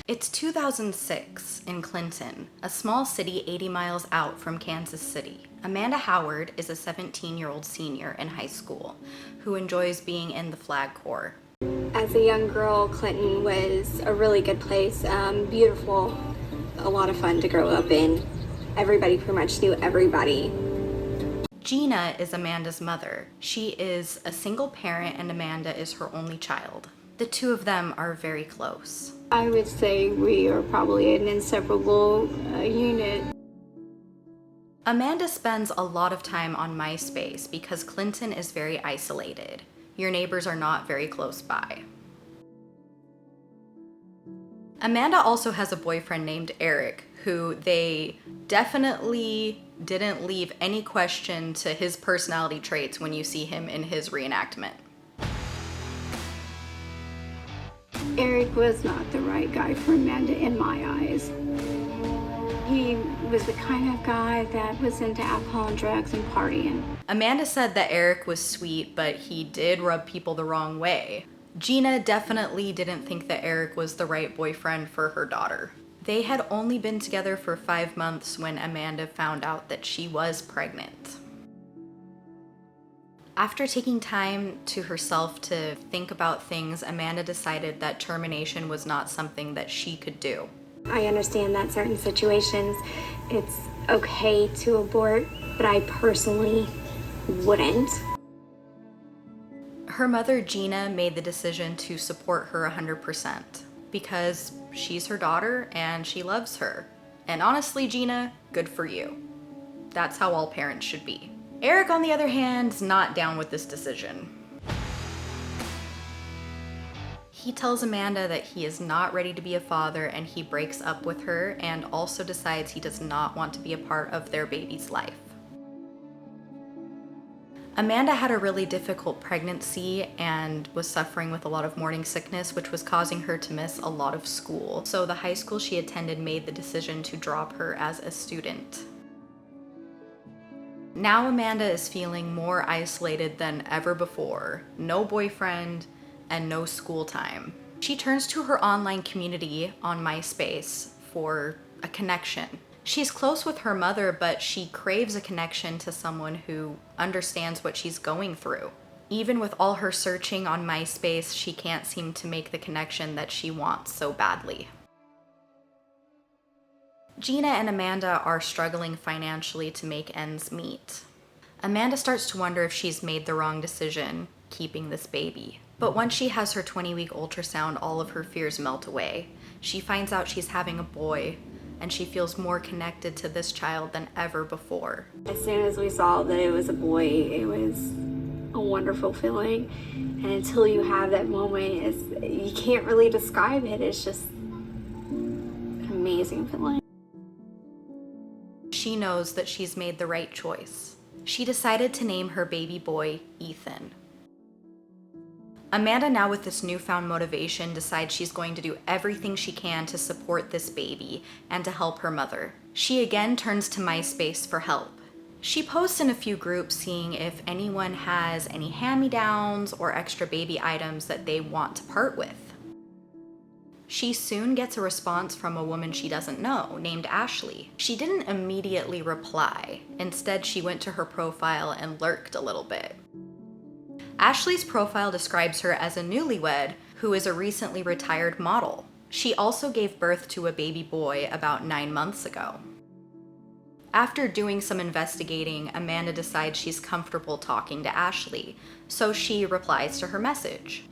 It's 2006 in Clinton, a small city 80 miles out from Kansas City. Amanda Howard is a 17-year-old senior in high school who enjoys being in the Flag Corps. As a young girl, Clinton was a really good place, beautiful, a lot of fun to grow up in. Everybody pretty much knew everybody. Gina is Amanda's mother. She is a single parent and Amanda is her only child. The two of them are very close. I would say we are probably an inseparable unit. Amanda spends a lot of time on MySpace because Clinton is very isolated. Your neighbors are not very close by. Amanda also has a boyfriend named Eric, who they definitely didn't leave any question to his personality traits when you see him in his reenactment. Eric was not the right guy for Amanda in my eyes. He was the kind of guy that was into alcohol and drugs and partying. Amanda said that Eric was sweet, but he did rub people the wrong way. Gina definitely didn't think that Eric was the right boyfriend for her daughter. They had only been together for 5 months when Amanda found out that she was pregnant. After taking time to herself to think about things, Amanda decided that termination was not something that she could do. I understand that certain situations it's okay to abort, but I personally wouldn't. Her mother, Gina, made the decision to support her 100% because she's her daughter and she loves her. And honestly, Gina, good for you. That's how all parents should be. Eric, on the other hand, is not down with this decision. He tells Amanda that he is not ready to be a father and he breaks up with her and also decides he does not want to be a part of their baby's life. Amanda had a really difficult pregnancy and was suffering with a lot of morning sickness, which was causing her to miss a lot of school. So the high school she attended made the decision to drop her as a student. Now Amanda is feeling more isolated than ever before. No boyfriend and no school time. She turns to her online community on MySpace for a connection. She's close with her mother, but she craves a connection to someone who understands what she's going through. Even with all her searching on MySpace, she can't seem to make the connection that she wants so badly. Gina and Amanda are struggling financially to make ends meet. Amanda starts to wonder if she's made the wrong decision keeping this baby. But once she has her 20-week ultrasound, all of her fears melt away. She finds out she's having a boy, and she feels more connected to this child than ever before. As soon as we saw that it was a boy, it was a wonderful feeling. And until you have that moment, you can't really describe it. It's just an amazing feeling. She knows that she's made the right choice. She decided to name her baby boy Ethan. Amanda, now with this newfound motivation, decides she's going to do everything she can to support this baby and to help her mother. She again turns to MySpace for help. She posts in a few groups seeing if anyone has any hand-me-downs or extra baby items that they want to part with. She soon gets a response from a woman she doesn't know, named Ashley. She didn't immediately reply. Instead, she went to her profile and lurked a little bit. Ashley's profile describes her as a newlywed who is a recently retired model. She also gave birth to a baby boy about 9 months ago. After doing some investigating, Amanda decides she's comfortable talking to Ashley, so she replies to her message.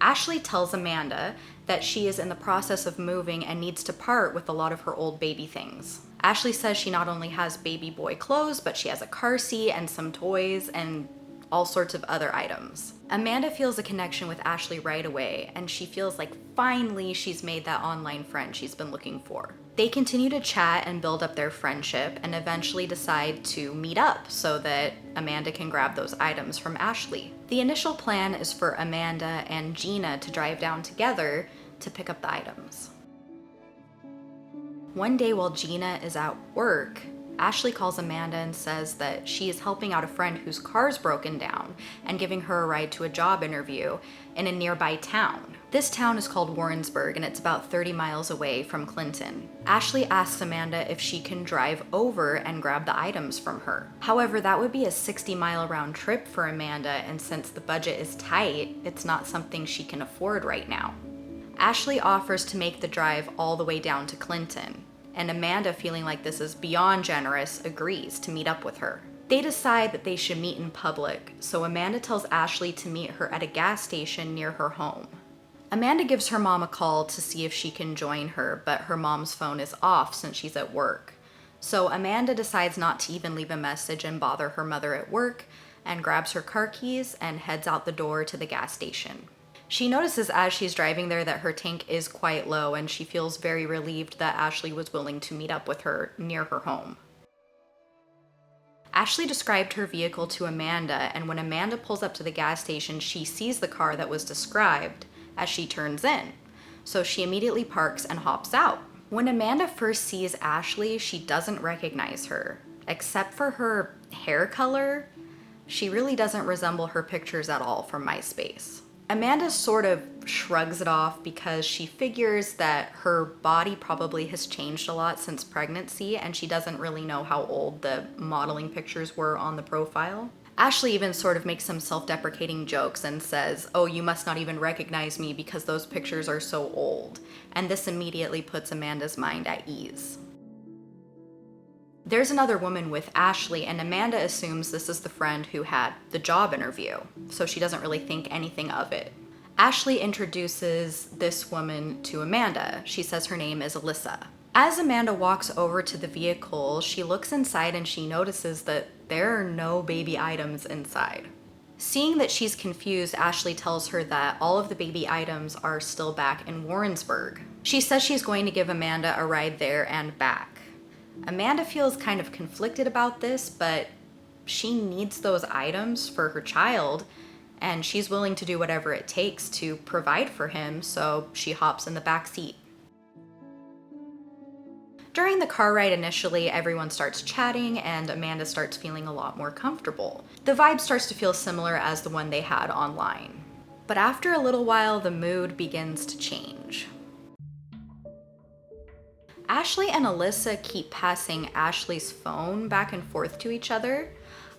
Ashley tells Amanda that she is in the process of moving and needs to part with a lot of her old baby things. Ashley says she not only has baby boy clothes, but she has a car seat and some toys and all sorts of other items. Amanda feels a connection with Ashley right away, and she feels like finally she's made that online friend she's been looking for. They continue to chat and build up their friendship and eventually decide to meet up so that Amanda can grab those items from Ashley. The initial plan is for Amanda and Gina to drive down together to pick up the items. One day while Gina is at work, Ashley calls Amanda and says that she is helping out a friend whose car's broken down and giving her a ride to a job interview in a nearby town. This town is called Warrensburg, and it's about 30 miles away from Clinton. Ashley asks Amanda if she can drive over and grab the items from her. However, that would be a 60-mile round trip for Amanda, and since the budget is tight, it's not something she can afford right now. Ashley offers to make the drive all the way down to Clinton, and Amanda, feeling like this is beyond generous, agrees to meet up with her. They decide that they should meet in public, so Amanda tells Ashley to meet her at a gas station near her home. Amanda gives her mom a call to see if she can join her, but her mom's phone is off since she's at work. So Amanda decides not to even leave a message and bother her mother at work, and grabs her car keys and heads out the door to the gas station. She notices as she's driving there that her tank is quite low, and she feels very relieved that Ashley was willing to meet up with her near her home. Ashley described her vehicle to Amanda, and when Amanda pulls up to the gas station, she sees the car that was described as she turns in. So she immediately parks and hops out. When Amanda first sees Ashley, she doesn't recognize her. Except for her hair color, she really doesn't resemble her pictures at all from MySpace. Amanda sort of shrugs it off because she figures that her body probably has changed a lot since pregnancy, and she doesn't really know how old the modeling pictures were on the profile. Ashley even sort of makes some self-deprecating jokes and says, "Oh, you must not even recognize me because those pictures are so old." And this immediately puts Amanda's mind at ease. There's another woman with Ashley, and Amanda assumes this is the friend who had the job interview, so she doesn't really think anything of it. Ashley introduces this woman to Amanda. She says her name is Alyssa. As Amanda walks over to the vehicle, she looks inside and she notices that there are no baby items inside. Seeing that she's confused, Ashley tells her that all of the baby items are still back in Warrensburg. She says she's going to give Amanda a ride there and back. Amanda feels kind of conflicted about this, but she needs those items for her child, and she's willing to do whatever it takes to provide for him, so she hops in the back seat. During the car ride initially, everyone starts chatting and Amanda starts feeling a lot more comfortable. The vibe starts to feel similar as the one they had online. But after a little while, the mood begins to change. Ashley and Alyssa keep passing Ashley's phone back and forth to each other.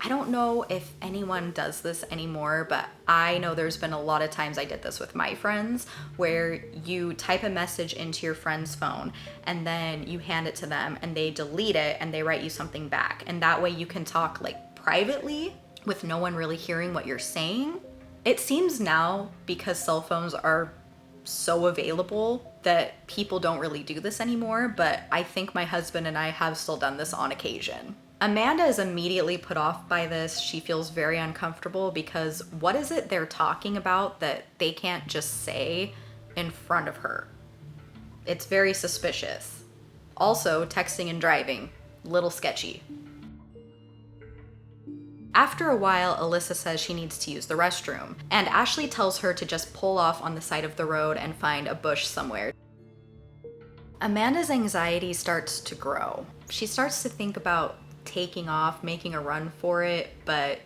I don't know if anyone does this anymore, but I know there's been a lot of times I did this with my friends, where you type a message into your friend's phone and then you hand it to them and they delete it and they write you something back. And that way you can talk like privately with no one really hearing what you're saying. It seems now, because cell phones are so available, that people don't really do this anymore, but I think my husband and I have still done this on occasion. Amanda is immediately put off by this. She feels very uncomfortable because what is it they're talking about that they can't just say in front of her? It's very suspicious. Also, texting and driving, little sketchy. After a while, Alyssa says she needs to use the restroom, and Ashley tells her to just pull off on the side of the road and find a bush somewhere. Amanda's anxiety starts to grow. She starts to think about taking off, making a run for it, but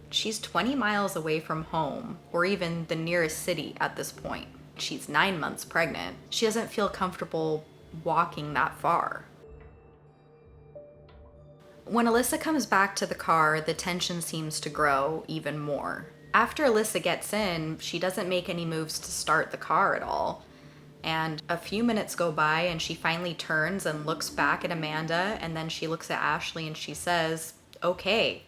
she's 20 miles away from home, or even the nearest city at this point. She's 9 months pregnant. She doesn't feel comfortable walking that far. When Alyssa comes back to the car, the tension seems to grow even more. After Alyssa gets in, she doesn't make any moves to start the car at all. And a few minutes go by and she finally turns and looks back at Amanda, and then she looks at Ashley and she says, "Okay,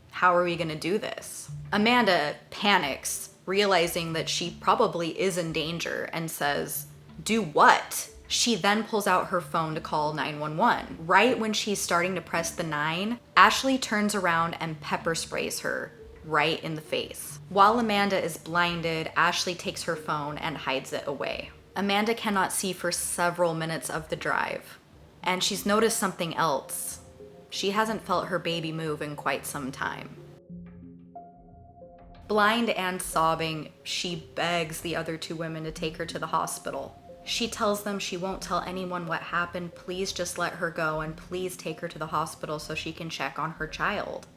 how are we gonna do this?" Amanda panics, realizing that she probably is in danger, and says, "Do what?" She then pulls out her phone to call 911. Right when she's starting to press the 9, Ashley turns around and pepper sprays her right in the face. While Amanda is blinded, Ashley takes her phone and hides it away. Amanda cannot see for several minutes of the drive, and she's noticed something else. She hasn't felt her baby move in quite some time. Blind and sobbing, she begs the other two women to take her to the hospital. She tells them she won't tell anyone what happened, please just let her go, and please take her to the hospital so she can check on her child.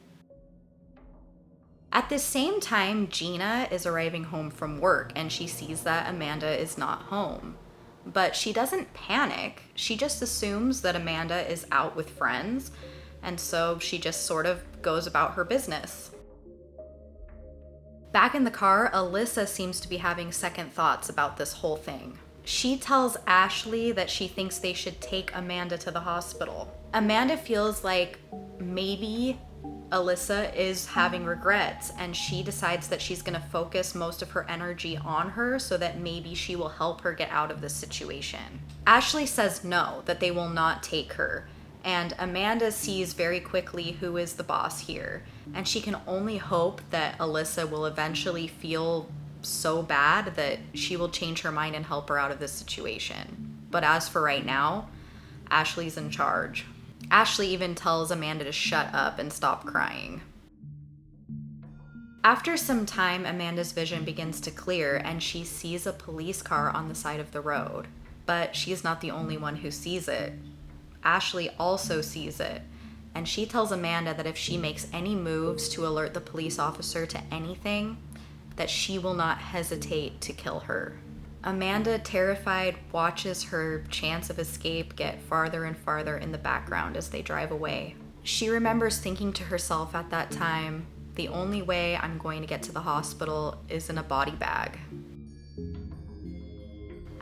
At the same time, Gina is arriving home from work and she sees that Amanda is not home. But she doesn't panic. She just assumes that Amanda is out with friends, and so she just sort of goes about her business. Back in the car, Alyssa seems to be having second thoughts about this whole thing. She tells Ashley that she thinks they should take Amanda to the hospital. Amanda feels like maybe Alyssa is having regrets, and she decides that she's going to focus most of her energy on her so that maybe she will help her get out of this situation. Ashley says no, that they will not take her, and Amanda sees very quickly who is the boss here, and she can only hope that Alyssa will eventually feel so bad that she will change her mind and help her out of this situation. But as for right now, Ashley's in charge. Ashley even tells Amanda to shut up and stop crying. After some time, Amanda's vision begins to clear and she sees a police car on the side of the road. But she's not the only one who sees it. Ashley also sees it, and she tells Amanda that if she makes any moves to alert the police officer to anything, that she will not hesitate to kill her. Amanda, terrified, watches her chance of escape get farther and farther in the background as they drive away. She remembers thinking to herself at that time, the only way I'm going to get to the hospital is in a body bag.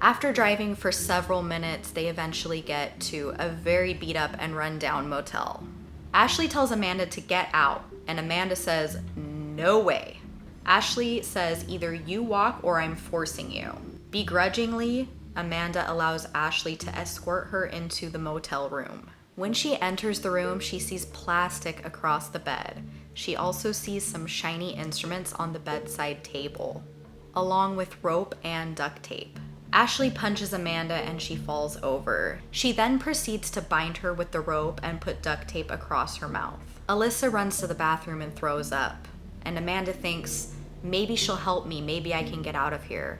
After driving for several minutes, they eventually get to a very beat up and run down motel. Ashley tells Amanda to get out, and Amanda says, no way. Ashley says, either you walk or I'm forcing you. Begrudgingly, Amanda allows Ashley to escort her into the motel room. When she enters the room, she sees plastic across the bed. She also sees some shiny instruments on the bedside table, along with rope and duct tape. Ashley punches Amanda and she falls over. She then proceeds to bind her with the rope and put duct tape across her mouth. Alyssa runs to the bathroom and throws up, and Amanda thinks, maybe she'll help me, maybe I can get out of here.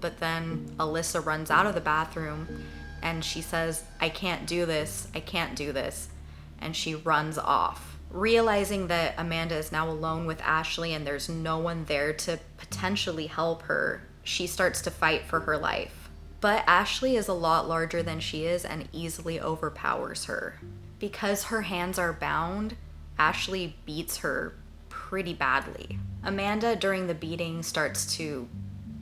But then Alyssa runs out of the bathroom and she says, I can't do this, and she runs off. Realizing that Amanda is now alone with Ashley and there's no one there to potentially help her, she starts to fight for her life. But Ashley is a lot larger than she is and easily overpowers her. Because her hands are bound, Ashley beats her pretty badly. Amanda, during the beating, starts to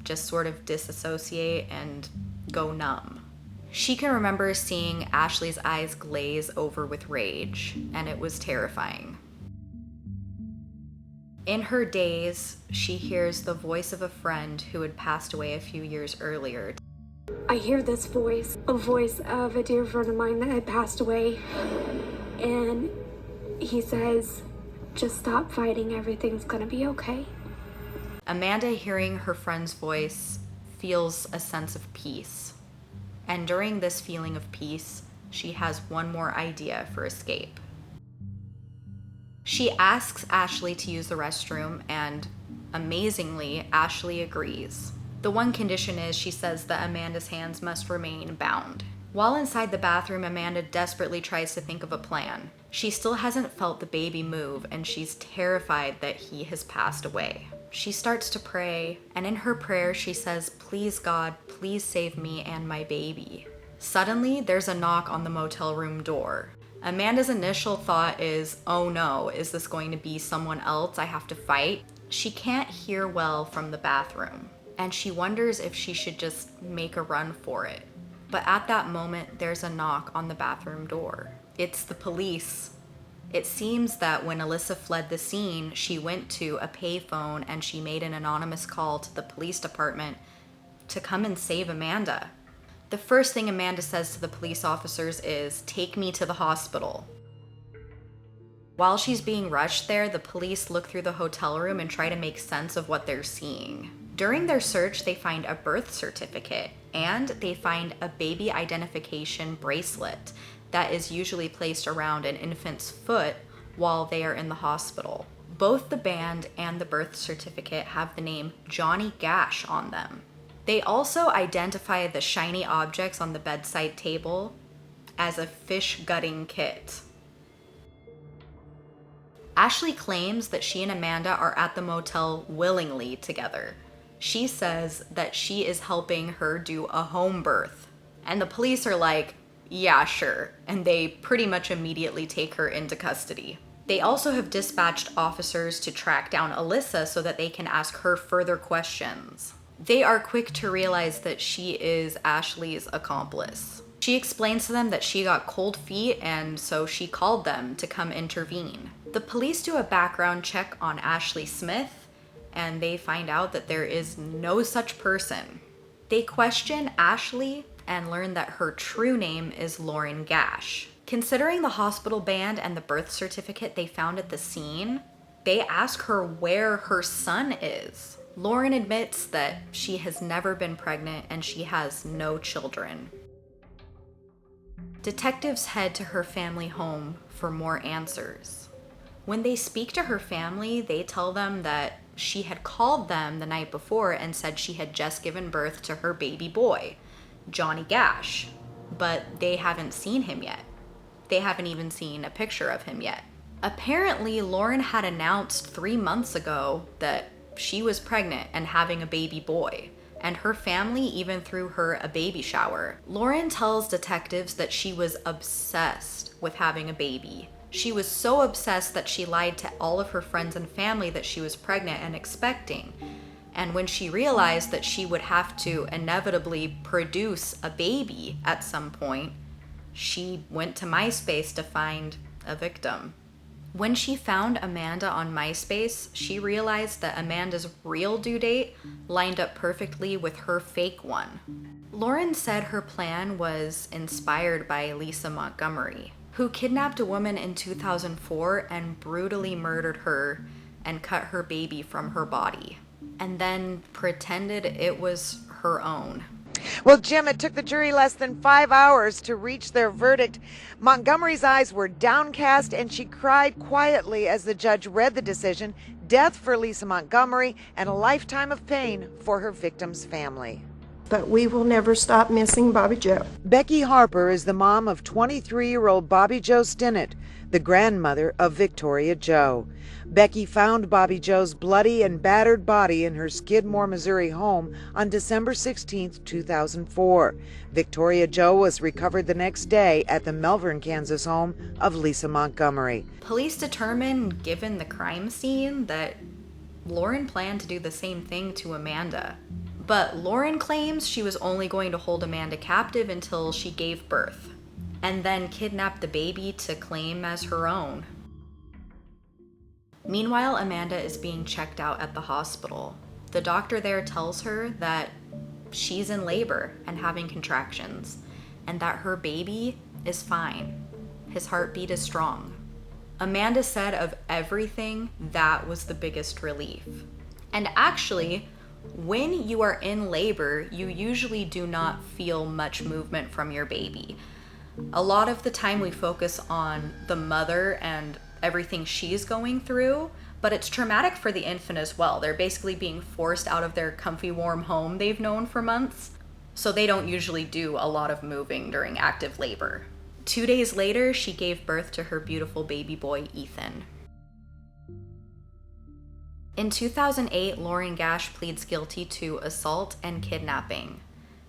just sort of disassociate and go numb. She can remember seeing Ashley's eyes glaze over with rage, and it was terrifying. In her daze, she hears the voice of a friend who had passed away a few years earlier. I hear this voice, a voice of a dear friend of mine that had passed away, and he says, just stop fighting, everything's gonna be okay. Amanda, hearing her friend's voice, feels a sense of peace. And during this feeling of peace, she has one more idea for escape. She asks Ashley to use the restroom, and amazingly, Ashley agrees. The one condition is she says that Amanda's hands must remain bound. While inside the bathroom, Amanda desperately tries to think of a plan. She still hasn't felt the baby move, and she's terrified that he has passed away. She starts to pray, and in her prayer she says, please God, please save me and my baby. Suddenly, there's a knock on the motel room door. Amanda's initial thought is, oh no, is this going to be someone else I have to fight? She can't hear well from the bathroom, and she wonders if she should just make a run for it. But at that moment, there's a knock on the bathroom door. It's the police. It seems that when Alyssa fled the scene, she went to a payphone and she made an anonymous call to the police department to come and save Amanda. The first thing Amanda says to the police officers is, take me to the hospital. While she's being rushed there, the police look through the hotel room and try to make sense of what they're seeing. During their search, they find a birth certificate and they find a baby identification bracelet that is usually placed around an infant's foot while they are in the hospital. Both the band and the birth certificate have the name Johnny Gash on them. They also identify the shiny objects on the bedside table as a fish gutting kit. Ashley claims that she and Amanda are at the motel willingly together. She says that she is helping her do a home birth. And the police are like, yeah, sure. And they pretty much immediately take her into custody. They also have dispatched officers to track down Alyssa so that they can ask her further questions. They are quick to realize that she is Ashley's accomplice. She explains to them that she got cold feet, and so she called them to come intervene. The police do a background check on Ashley Smith, and they find out that there is no such person. They question Ashley and learn that her true name is Lauren Gash. Considering the hospital band and the birth certificate they found at the scene, they ask her where her son is. Lauren admits that she has never been pregnant and she has no children. Detectives head to her family home for more answers. When they speak to her family, they tell them that she had called them the night before and said she had just given birth to her baby boy, Johnny Gash, but they haven't seen him yet. They haven't even seen a picture of him yet. Apparently, Lauren had announced 3 months ago that she was pregnant and having a baby boy, and her family even threw her a baby shower. Lauren tells detectives that she was obsessed with having a baby. She was so obsessed that she lied to all of her friends and family that she was pregnant and expecting. And when she realized that she would have to inevitably produce a baby at some point, she went to MySpace to find a victim. When she found Amanda on MySpace, she realized that Amanda's real due date lined up perfectly with her fake one. Lauren said her plan was inspired by Lisa Montgomery, who kidnapped a woman in 2004 and brutally murdered her and cut her baby from her body, and then pretended it was her own. Well, Jim, it took the jury less than 5 hours to reach their verdict. Montgomery's eyes were downcast, and she cried quietly as the judge read the decision: death for Lisa Montgomery and a lifetime of pain for her victim's family. But we will never stop missing Bobby Joe. Becky Harper is the mom of 23-year-old Bobby Joe Stinnett, the grandmother of Victoria Joe. Becky found Bobby Joe's bloody and battered body in her Skidmore, Missouri home on December 16, 2004. Victoria Joe was recovered the next day at the Melbourne, Kansas home of Lisa Montgomery. Police determined, given the crime scene, that Lauren planned to do the same thing to Amanda. But Lauren claims she was only going to hold Amanda captive until she gave birth, and then kidnapped the baby to claim as her own. Meanwhile, Amanda is being checked out at the hospital. The doctor there tells her that she's in labor and having contractions, and that her baby is fine. His heartbeat is strong. Amanda said of everything, that was the biggest relief. And actually, when you are in labor, you usually do not feel much movement from your baby. A lot of the time we focus on the mother and everything she's going through, but it's traumatic for the infant as well. They're basically being forced out of their comfy, warm home they've known for months, so they don't usually do a lot of moving during active labor. 2 days later, she gave birth to her beautiful baby boy, Ethan. In 2008, Lauren Gash pleads guilty to assault and kidnapping.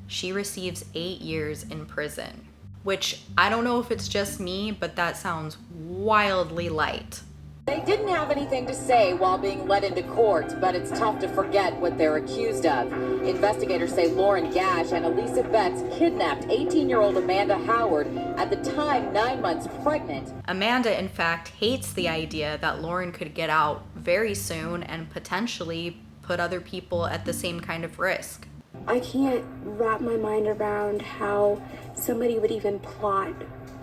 She receives 8 years in prison, which I don't know if it's just me, but that sounds wildly light. They didn't have anything to say while being led into court, but it's tough to forget what they're accused of. Investigators say Lauren Gash and Elisa Betts kidnapped 18-year-old Amanda Howard, at the time 9 months pregnant. Amanda, in fact, hates the idea that Lauren could get out very soon and potentially put other people at the same kind of risk. I can't wrap my mind around how somebody would even plot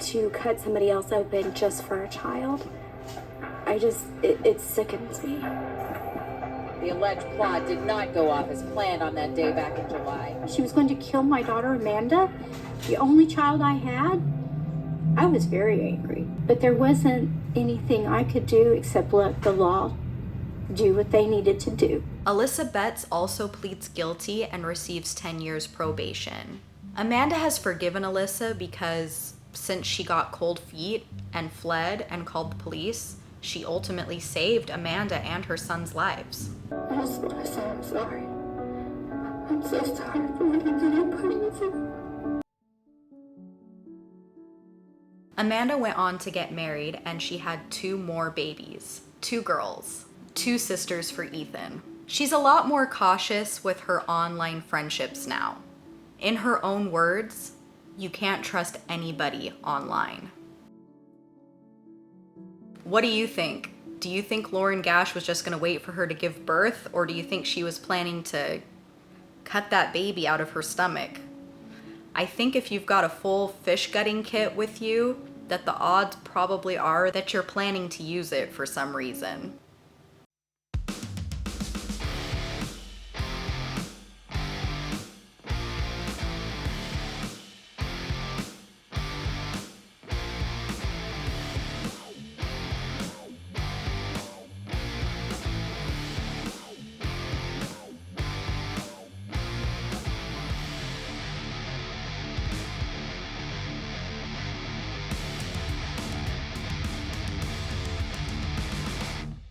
to cut somebody else open just for a child. It sickens me. The alleged plot did not go off as planned on that day back in July. She was going to kill my daughter Amanda, the only child I had. I was very angry, but there wasn't anything I could do except let the law do what they needed to do. Alyssa Betts also pleads guilty and receives 10 years probation. Amanda has forgiven Alyssa because since she got cold feet and fled and called the police, She ultimately saved Amanda and her son's lives. I just want to say I'm sorry. I'm so sorry for what I did in putting you through. Amanda went on to get married, and she had 2 more babies, 2 girls, 2 sisters for Ethan. She's a lot more cautious with her online friendships now. In her own words, you can't trust anybody online. What do you think? Do you think Lauren Gash was just going to wait for her to give birth, or do you think she was planning to cut that baby out of her stomach? I think if you've got a full fish gutting kit with you, that the odds probably are that you're planning to use it for some reason.